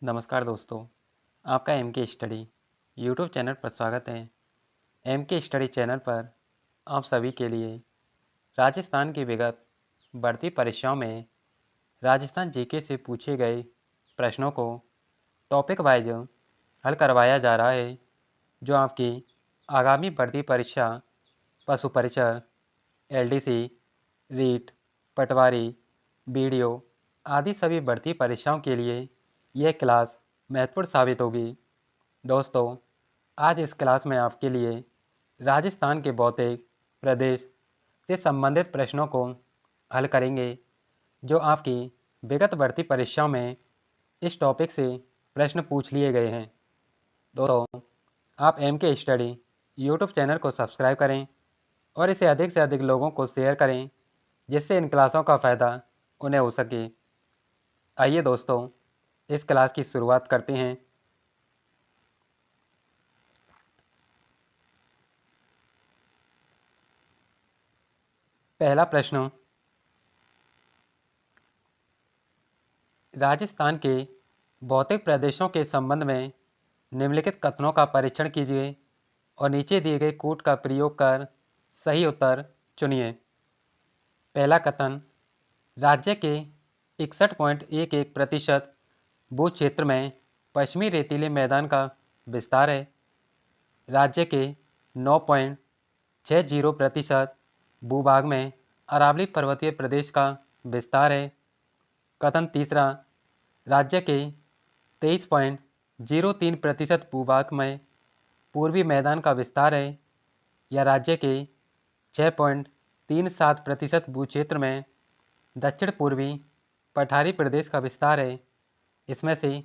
नमस्कार दोस्तों, आपका एम के स्टडी यूट्यूब चैनल पर स्वागत है। एम के स्टडी चैनल पर आप सभी के लिए राजस्थान की विगत बढ़ती परीक्षाओं में राजस्थान जीके से पूछे गए प्रश्नों को टॉपिक वाइज हल करवाया जा रहा है, जो आपकी आगामी बढ़ती परीक्षा पशु परिचर, एलडीसी, रीट, पटवारी, बीडीओ आदि सभी बढ़ती परीक्षाओं के लिए यह क्लास महत्वपूर्ण साबित होगी। दोस्तों, आज इस क्लास में आपके लिए राजस्थान के भौतिक प्रदेश से संबंधित प्रश्नों को हल करेंगे, जो आपकी विगत बढ़ती परीक्षाओं में इस टॉपिक से प्रश्न पूछ लिए गए हैं। दोस्तों, आप एम के स्टडी यूट्यूब चैनल को सब्सक्राइब करें और इसे अधिक से अधिक लोगों को शेयर करें, जिससे इन क्लासों का फ़ायदा उन्हें हो सके। आइए दोस्तों, इस क्लास की शुरुआत करते हैं। पहला प्रश्न, राजस्थान के भौतिक प्रदेशों के संबंध में निम्नलिखित कथनों का परीक्षण कीजिए और नीचे दिए गए कूट का प्रयोग कर सही उत्तर चुनिए। पहला कथन, राज्य के 61.11% भू क्षेत्र में पश्चिमी रेतीले मैदान का विस्तार है। राज्य के 9.60% भूभाग में अरावली पर्वतीय प्रदेश का विस्तार है। कथन तीसरा, राज्य के 23.03% भूभाग में पूर्वी मैदान का विस्तार है, या राज्य के 6.37% भू क्षेत्र में दक्षिण पूर्वी पठारी प्रदेश का विस्तार है। इसमें से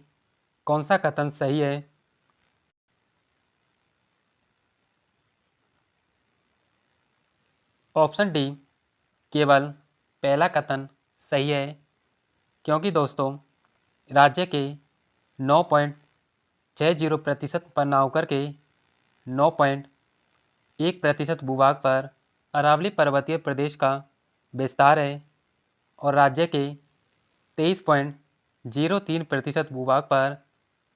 कौन सा कथन सही है? ऑप्शन डी, केवल पहला कथन सही है, क्योंकि दोस्तों राज्य के 9.60% पर ना होकर के 9.1% भूभाग पर अरावली पर्वतीय प्रदेश का विस्तार है, और राज्य के 23.03% भूभाग पर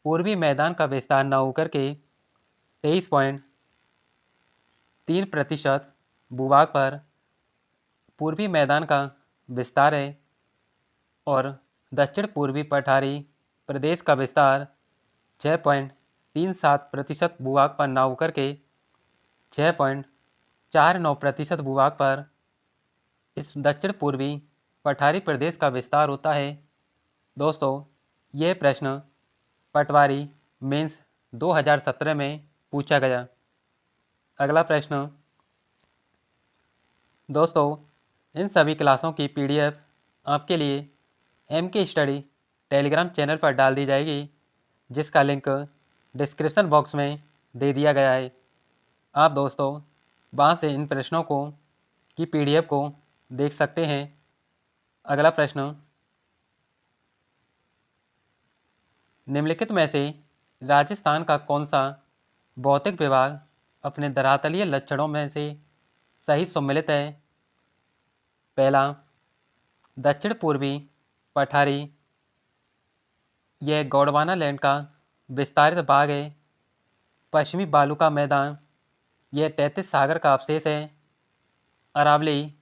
पूर्वी मैदान का विस्तार न होकर के 23.3% भूभाग पर पूर्वी मैदान का विस्तार है, और दक्षिण पूर्वी पठारी प्रदेश का विस्तार 6.37% भूभाग पर न होकर के 6.49% भूभाग पर इस दक्षिण पूर्वी पठारी प्रदेश का विस्तार होता है। दोस्तों, यह प्रश्न पटवारी मेंस 2017 में पूछा गया। अगला प्रश्न, दोस्तों इन सभी क्लासों की पीडीएफ आपके लिए एम के स्टडी टेलीग्राम चैनल पर डाल दी जाएगी, जिसका लिंक डिस्क्रिप्शन बॉक्स में दे दिया गया है। आप दोस्तों वहाँ से इन प्रश्नों को की पीडीएफ को देख सकते हैं। अगला प्रश्न, निम्नलिखित में से राजस्थान का कौन सा भौतिक विभाग अपने धरातलीय लक्षणों में से सही सम्मिलित है? पहला, दक्षिण पूर्वी पठारी, यह गोंडवाना लैंड का विस्तारित भाग है। पश्चिमी बालू का मैदान, यह 33 सागर का अवशेष है। अरावली,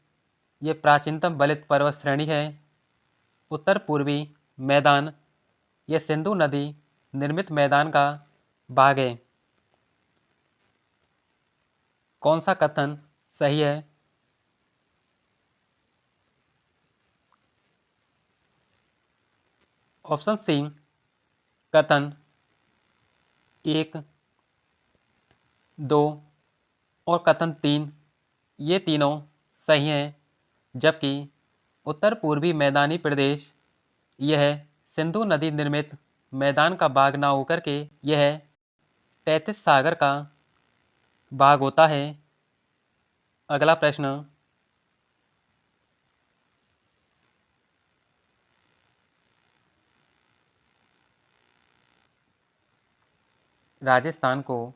ये प्राचीनतम बलित पर्वत श्रेणी है। उत्तर पूर्वी मैदान, यह सिंधु नदी निर्मित मैदान का भाग है। कौन सा कथन सही है? ऑप्शन सी, कथन 1, 2 और कथन 3, ये तीनों सही हैं, जबकि उत्तर पूर्वी मैदानी प्रदेश यह सिंधु नदी निर्मित मैदान का भाग ना होकर के यह 33 सागर का भाग होता है। अगला प्रश्न, राजस्थान को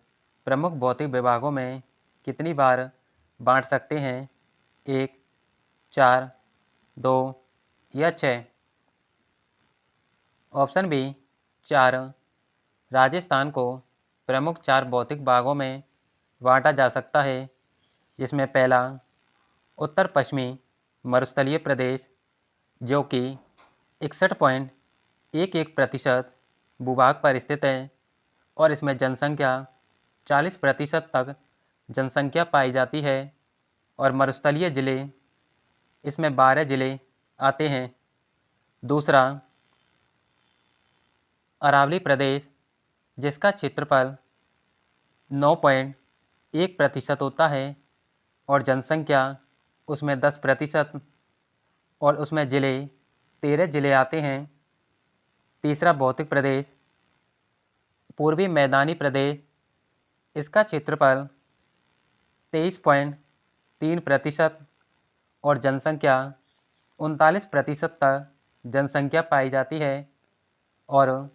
प्रमुख भौतिक विभागों में कितनी बार बांट सकते हैं? 1, 4, 2 या 6? ऑप्शन बी, 4 राजस्थान को प्रमुख 4 भौतिक भागों में बांटा जा सकता है, जिसमें पहला उत्तर पश्चिमी मरुस्थलीय प्रदेश जो कि 61.11% भूभाग पर स्थित है और इसमें जनसंख्या 40% तक जनसंख्या पाई जाती है और मरुस्थलीय जिले इसमें 12 जिले आते हैं। दूसरा अरावली प्रदेश जिसका क्षेत्रफल 9.1% होता है और जनसंख्या उसमें 10% और उसमें ज़िले 13 ज़िले आते हैं। तीसरा भौतिक प्रदेश पूर्वी मैदानी प्रदेश, इसका क्षेत्रफल 23.3% और जनसंख्या 39% तक जनसंख्या पाई जाती है। और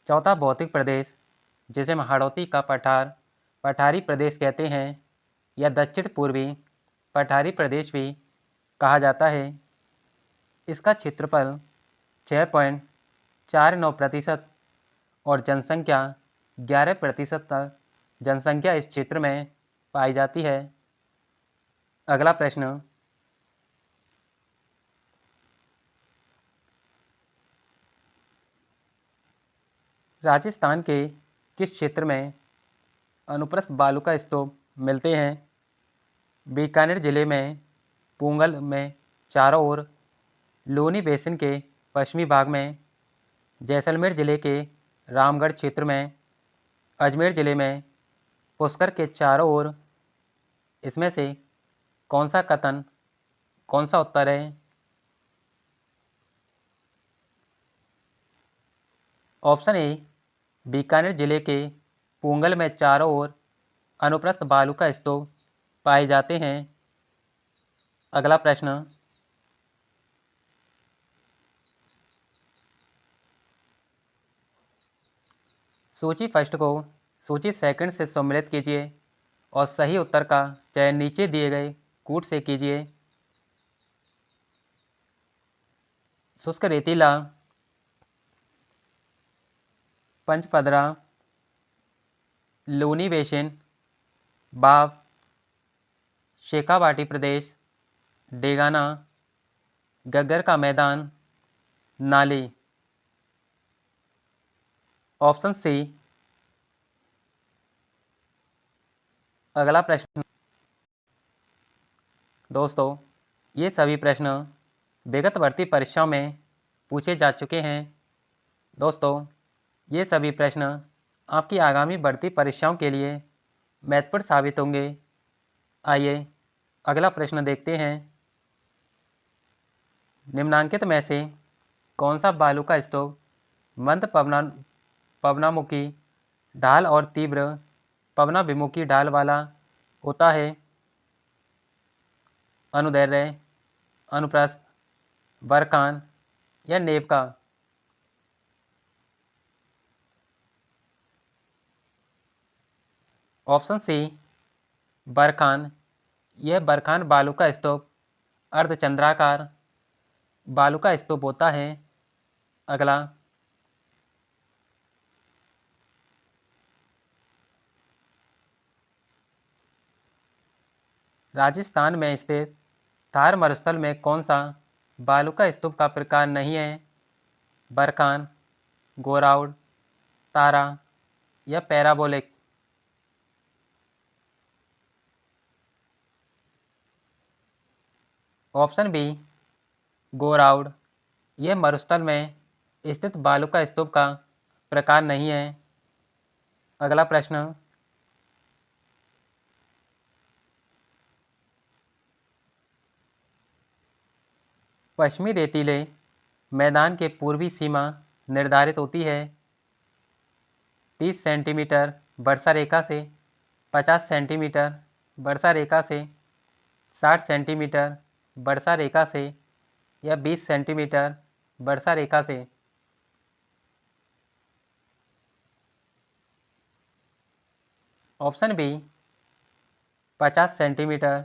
चौथा भौतिक प्रदेश जिसे हम हाड़ौती का पठारी प्रदेश कहते हैं या दक्षिण पूर्वी पठारी प्रदेश भी कहा जाता है, इसका क्षेत्रफल 6.49% और जनसंख्या 11% तक जनसंख्या इस क्षेत्र में पाई जाती है। अगला प्रश्न, राजस्थान के किस क्षेत्र में अनुप्रस्थ बालू का स्तूप मिलते हैं? बीकानेर जिले में पूंगल में चारों ओर, लोनी बेसिन के पश्चिमी भाग में, जैसलमेर जिले के रामगढ़ क्षेत्र में, अजमेर जिले में पुष्कर के चारों ओर। इसमें से कौन सा उत्तर है? ऑप्शन ए बीकानेर जिले के पूंगल में चारों ओर अनुप्रस्थ बालू का स्तूप पाए जाते हैं। अगला प्रश्न, सूची फर्स्ट को सूची सेकंड से सम्मिलित कीजिए और सही उत्तर का चयन नीचे दिए गए कूट से कीजिए। शुष्क रेतीला, पंचपदरा, लोनी बेसिन, बाव, शेखावाटी प्रदेश, डेगाना, गग्गर का मैदान, नाली। Option C. अगला प्रश्न, दोस्तों ये सभी प्रश्न विगत भर्ती परीक्षाओं में पूछे जा चुके हैं। दोस्तों ये सभी प्रश्न आपकी आगामी भर्ती परीक्षाओं के लिए महत्वपूर्ण साबित होंगे। आइए अगला प्रश्न देखते हैं। निम्नांकित में से कौन सा बालू का स्तूप मंद पवनामुखी ढाल और तीव्र पवनाभिमुखी ढाल वाला होता है? अनुदैर्ध्य, अनुप्रस्थ, बरखान या नेव का? ऑप्शन सी बरखान। यह बरखान बालू का स्तूप अर्धचंद्राकार बालू का स्तूप होता है। अगला, राजस्थान में स्थित थार मरुस्थल में कौन सा बालू का स्तूप का प्रकार नहीं है? बरखान, गोराउड, तारा या पैराबोलिक? Option B गोराउड। यह मरुस्थल में स्थित बालू का स्तूप का प्रकार नहीं है। अगला प्रश्न, पश्चिमी रेतीले मैदान के पूर्वी सीमा निर्धारित होती है 30 सेंटीमीटर वर्षा रेखा से, 50 सेंटीमीटर वर्षा रेखा से, 60 सेंटीमीटर वर्षा रेखा से या 20 सेंटीमीटर वर्षा रेखा से? ऑप्शन बी 50 सेंटीमीटर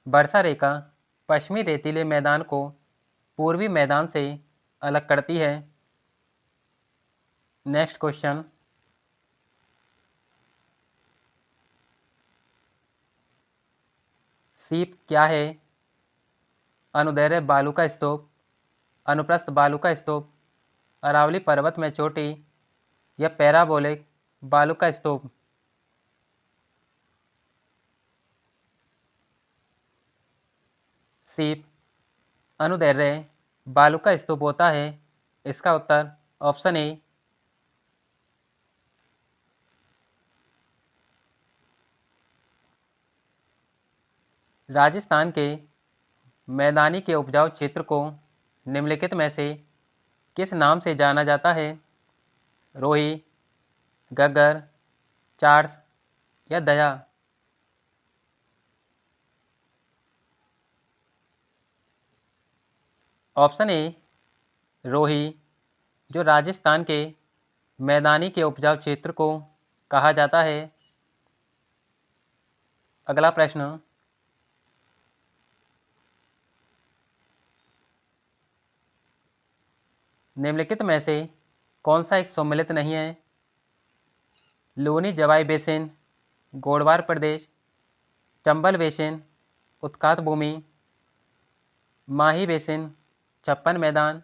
वर्षा रेखा पश्चिमी रेतीले मैदान को पूर्वी मैदान से अलग करती है। नेक्स्ट क्वेश्चन, सीप क्या है? अनुदैर्ध्य बालू का स्तूप, अनुप्रस्थ बालू का स्तूप, अरावली पर्वत में चोटी या पैराबोलिक बालू का स्तूप। सीप अनुदैर्ध्य बालू का स्तूप होता है। इसका उत्तर ऑप्शन ए। राजस्थान के मैदानी के उपजाऊ क्षेत्र को निम्नलिखित में से किस नाम से जाना जाता है? रोही, गग्गर, चार्स या दया। ऑप्शन ए रोही, जो राजस्थान के मैदानी के उपजाऊ क्षेत्र को कहा जाता है। अगला प्रश्न, निम्नलिखित में से कौन सा एक सम्मिलित नहीं है? लूनी जवाई बेसिन, गोडवार प्रदेश, चंबल बेसिन, उत्खात भूमि, माही बेसिन, छप्पन मैदान,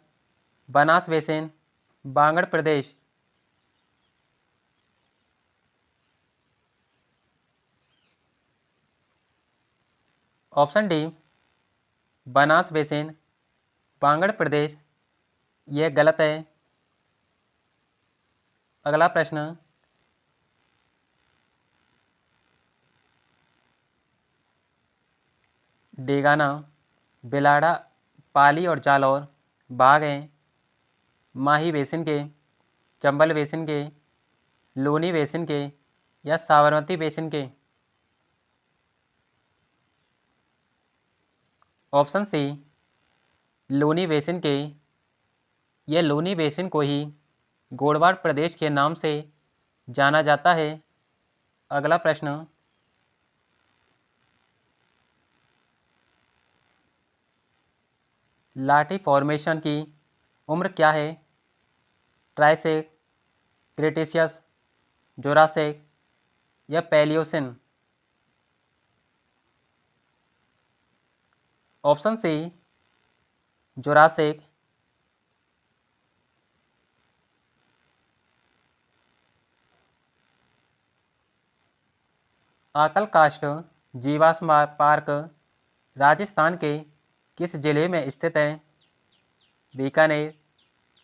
बनास बेसिन, बांगड़ प्रदेश। Option D Banas basin, Bangar प्रदेश, यह गलत है। अगला प्रश्न, डेगाना, बिलाड़ा, पाली और जालौर बाग हैं माही बेसिन के, चंबल बेसिन के, लूनी बेसिन के या साबरमती बेसिन के। ऑप्शन सी लूनी बेसिन के। यह लूनी बेसिन को ही गोडवार प्रदेश के नाम से जाना जाता है। अगला प्रश्न, लाठी फॉर्मेशन की उम्र क्या है? ट्राइसेक, क्रिटेशियस, जोरासिक या पैलियोसिन। Option C Jurassic. आकल काष्ठ जीवाश्म पार्क राजस्थान के किस जिले में स्थित है? बीकानेर,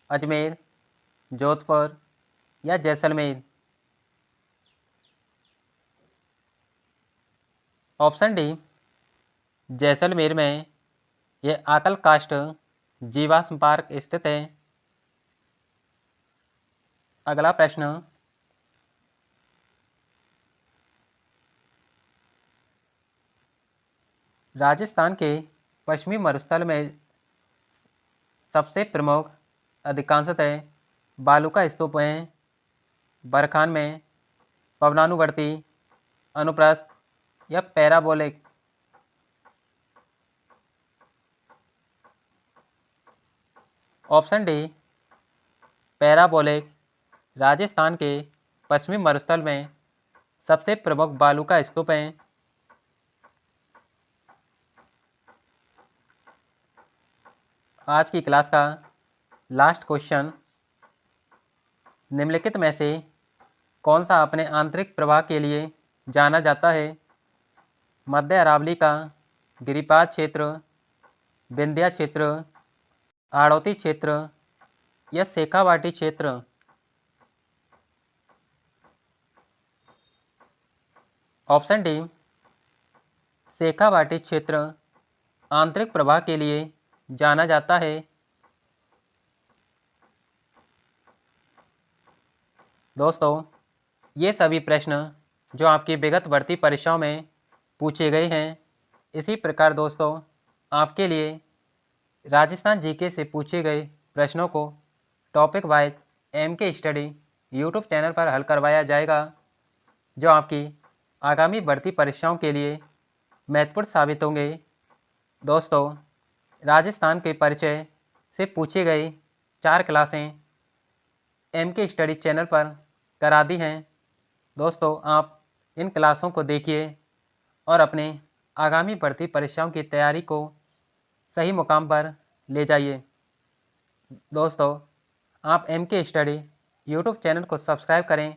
अजमेर, जोधपुर या जैसलमेर। ऑप्शन डी जैसलमेर में यह आकल काष्ठ जीवाश्म पार्क स्थित है। अगला प्रश्न, राजस्थान के पश्चिमी मरुस्थल में सबसे प्रमुख अधिकांशतः बालू का स्तूप हैं। बरखान में पवनानुवर्ती, अनुप्रस्थ या parabolic. Option D parabolic, Rajasthan के पश्चिमी मरुस्थल में सबसे प्रमुख बालू का स्तूप हैं। आज की क्लास का लास्ट क्वेश्चन, निम्नलिखित में से कौन सा अपने आंतरिक प्रवाह के लिए जाना जाता है? मध्य अरावली का गिरिपाद क्षेत्र, विंध्या क्षेत्र, हाड़ौती क्षेत्र या शेखावाटी क्षेत्र। ऑप्शन डी शेखावाटी क्षेत्र आंतरिक प्रवाह के लिए जाना जाता है। दोस्तों, ये सभी प्रश्न जो आपकी विगत भर्ती परीक्षाओं में पूछे गए हैं, इसी प्रकार दोस्तों आपके लिए राजस्थान जीके से पूछे गए प्रश्नों को topic wise MK Study YouTube channel पर हल करवाया जाएगा, जो आपकी आगामी भर्ती परीक्षाओं के लिए महत्वपूर्ण साबित होंगे। दोस्तों, राजस्थान के परिचय से पूछे गए 4 क्लासें एम के स्टडी चैनल पर करा दी हैं। दोस्तों, आप इन क्लासों को देखिए और अपने आगामी भर्ती परीक्षाओं की तैयारी को सही मुकाम पर ले जाइए। दोस्तों, आप एम के स्टडी यूट्यूब चैनल को सब्सक्राइब करें